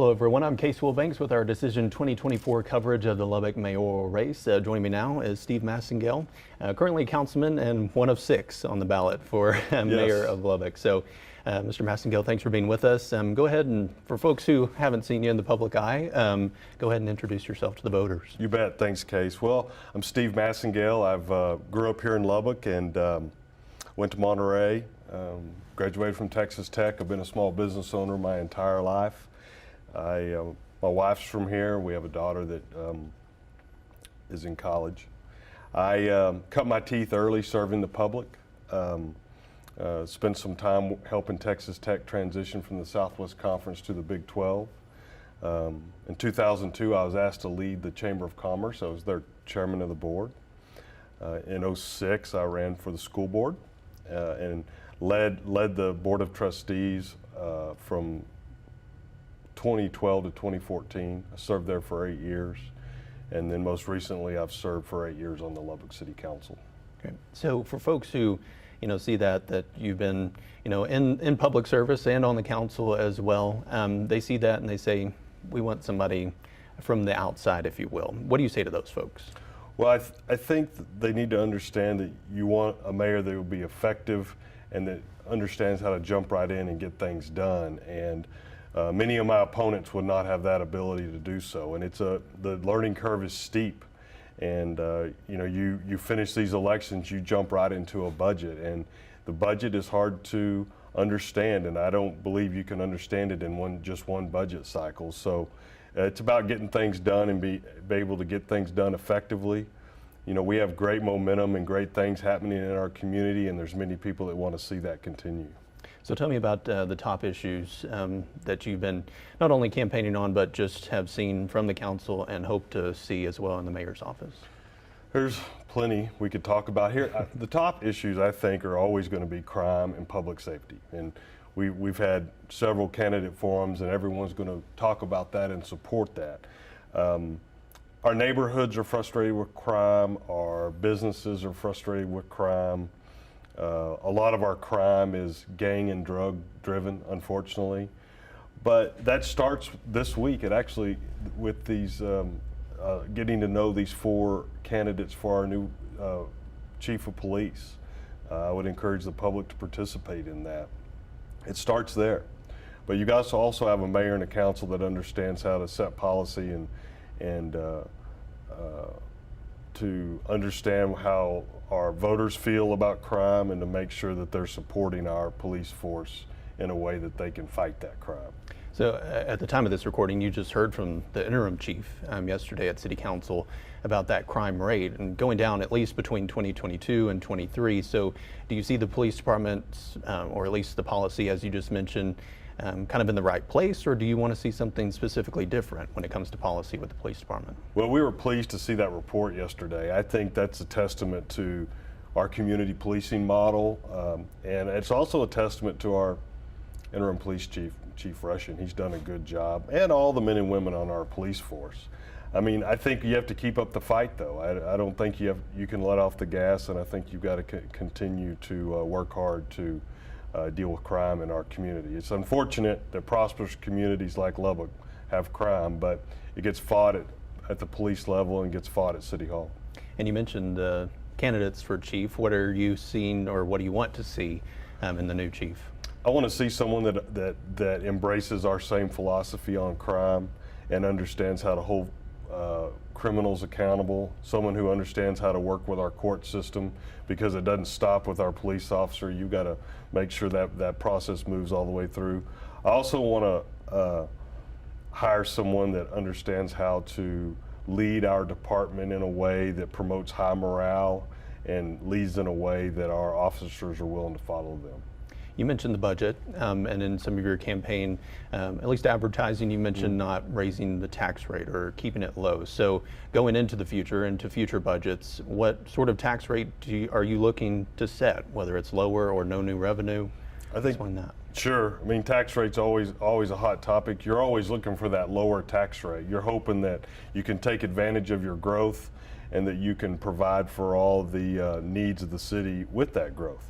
Hello everyone, I'm Case Wilbanks with our Decision 2024 coverage of the Lubbock Mayoral race. Joining me now is Steve Massengale, currently councilman and one of 6 on the ballot for mayor of Lubbock. So Mr. Massengale, thanks for being with us. Go ahead and, for folks who haven't seen you in the public eye, go ahead and introduce yourself to the voters. You bet, thanks Case. Well, I'm Steve Massengale. I've grew up here in Lubbock and went to Monterey, graduated from Texas Tech. I've been a small business owner my entire life. My wife's from here. We have a daughter that is in college. I cut my teeth early serving the public. Spent some time helping Texas Tech transition from the Southwest Conference to the Big 12. In 2002, I was asked to lead the Chamber of Commerce. I was their chairman of the board. In 2006, I ran for the school board and led the Board of Trustees from 2012 to 2014. I served there for 8 years, and then most recently I've served for 8 years on the Lubbock City Council. Okay. So for folks who see that you've been in public service and on the council as well, they see that and they say, we want somebody from the outside, if you will. What do you say to those folks? Well, I think they need to understand that you want a mayor that will be effective and that understands how to jump right in and get things done. And many of my opponents would not have that ability to do so, and the learning curve is steep. And you finish these elections, you jump right into a budget, and the budget is hard to understand, and I don't believe you can understand it in just one budget cycle. So it's about getting things done and be able to get things done effectively. We have great momentum and great things happening in our community, and there's many people that want to see that continue. So tell me about the top issues that you've been not only campaigning on, but just have seen from the council and hope to see as well in the mayor's office. There's plenty we could talk about here. The top issues, I think, are always going to be crime and public safety. And we've had several candidate forums, and everyone's going to talk about that and support that. Our neighborhoods are frustrated with crime. Our businesses are frustrated with crime. A lot of our crime is gang and drug driven, unfortunately. But that starts this week. It actually, with these, getting to know these 4 candidates for our new chief of police. I would encourage the public to participate in that. It starts there. But you guys also have a mayor and a council that understands how to set policy and to understand how our voters feel about crime and to make sure that they're supporting our police force in a way that they can fight that crime. So at the time of this recording, you just heard from the interim chief yesterday at City Council about that crime rate and going down at least between 2022 and 23. So do you see the police department, or at least the policy, as you just mentioned, kind of in the right place, or do you want to see something specifically different when it comes to policy with the police department? Well, we were pleased to see that report yesterday. I think that's a testament to our community policing model, and it's also a testament to our interim police chief, Chief Russian. He's done a good job, and all the men and women on our police force. I mean, I think you have to keep up the fight, though. I don't think you can let off the gas, and I think you've got to continue to work hard to deal with crime in our community. It's unfortunate that prosperous communities like Lubbock have crime, but it gets fought at the police level and gets fought at City Hall. And you mentioned candidates for chief. What are you seeing, or what do you want to see in the new chief? I want to see someone that embraces our same philosophy on crime and understands how to hold criminals accountable, someone who understands how to work with our court system, because it doesn't stop with our police officer. You've got to make sure that process moves all the way through. I also want to hire someone that understands how to lead our department in a way that promotes high morale and leads in a way that our officers are willing to follow them. You mentioned the budget, and in some of your campaign, at least advertising, you mentioned not raising the tax rate or keeping it low. So going into the future, into future budgets, what sort of tax rate are you looking to set, whether it's lower or no new revenue? I think, explain that. Sure. I mean, tax rate's always a hot topic. You're always looking for that lower tax rate. You're hoping that you can take advantage of your growth and that you can provide for all the needs of the city with that growth.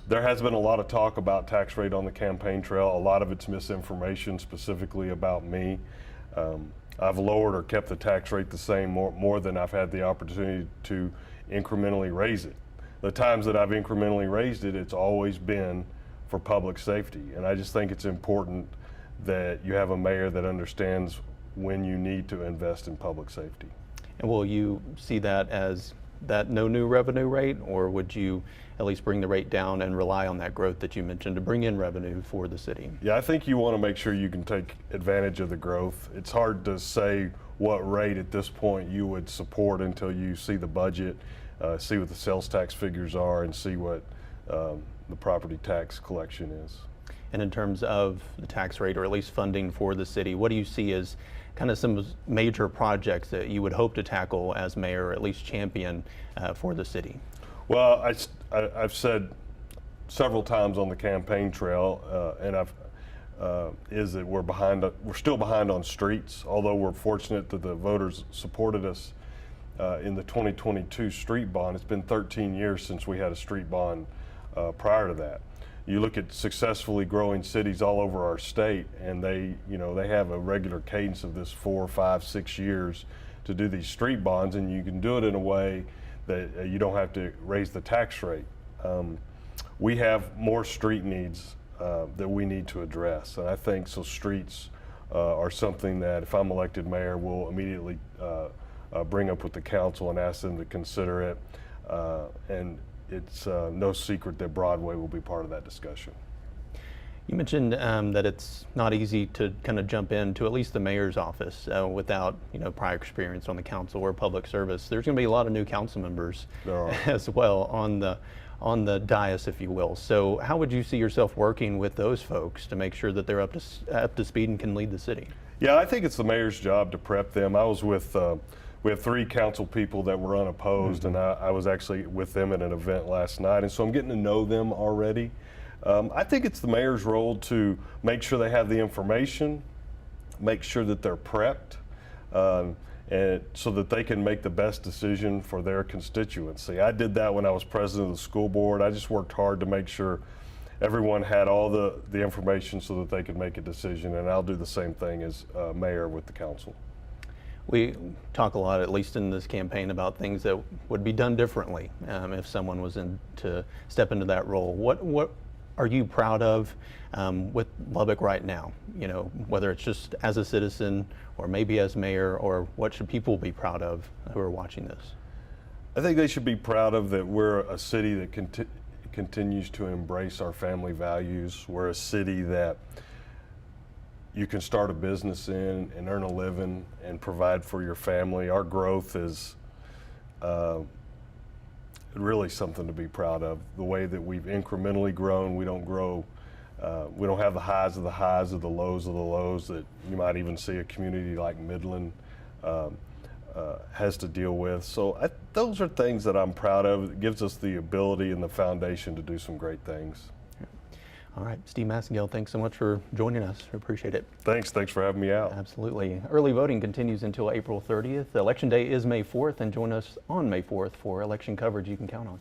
There has been a lot of talk about tax rate on the campaign trail. A lot of it's misinformation, specifically about me. I've lowered or kept the tax rate the same more than I've had the opportunity to incrementally raise it. The times that I've incrementally raised it, it's always been for public safety. And I just think it's important that you have a mayor that understands when you need to invest in public safety. And will you see that as that no new revenue rate, or would you at least bring the rate down and rely on that growth that you mentioned to bring in revenue for the city? Yeah, I think you want to make sure you can take advantage of the growth. It's hard to say what rate at this point you would support until you see the budget, see what the sales tax figures are, and see what the property tax collection is. And in terms of the tax rate, or at least funding for the city, what do you see as kind of some major projects that you would hope to tackle as mayor, or at least champion for the city? Well, I've said several times on the campaign trail, is that we're still behind on streets, although we're fortunate that the voters supported us in the 2022 street bond. It's been 13 years since we had a street bond prior to that. You look at successfully growing cities all over our state, and they have a regular cadence of this 4, 5, 6 years to do these street bonds, and you can do it in a way that you don't have to raise the tax rate. We have more street needs that we need to address, and I think so streets are something that, if I'm elected mayor, we'll immediately bring up with the council and ask them to consider it. And it's no secret that Broadway will be part of that discussion. You mentioned that it's not easy to kind of jump into at least the mayor's office without prior experience on the council or public service. There's going to be a lot of new council members as well on the dais, if you will. So how would you see yourself working with those folks to make sure that they're up to speed and can lead the city? Yeah, I think it's the mayor's job to prep them. I was with we have 3 council people that were unopposed, and I was actually with them at an event last night, and so I'm getting to know them already. I think it's the mayor's role to make sure they have the information, make sure that they're prepped, and so that they can make the best decision for their constituency. I did that when I was president of the school board. I just worked hard to make sure everyone had all the information so that they could make a decision, and I'll do the same thing as mayor with the council. We talk a lot, at least in this campaign, about things that would be done differently if someone was to step into that role. What are you proud of with Lubbock right now? Whether it's just as a citizen or maybe as mayor, or what should people be proud of who are watching this? I think they should be proud of that we're a city that continues to embrace our family values. We're a city that you can start a business in and earn a living and provide for your family. Our growth is really something to be proud of. The way that we've incrementally grown, we don't have the highs of the highs or the lows of the lows that you might even see a community like Midland has to deal with. So those are things that I'm proud of. It gives us the ability and the foundation to do some great things. All right, Steve Massengale, thanks so much for joining us. We appreciate it. Thanks for having me out. Absolutely. Early voting continues until April 30th. Election day is May 4th, and join us on May 4th for election coverage you can count on.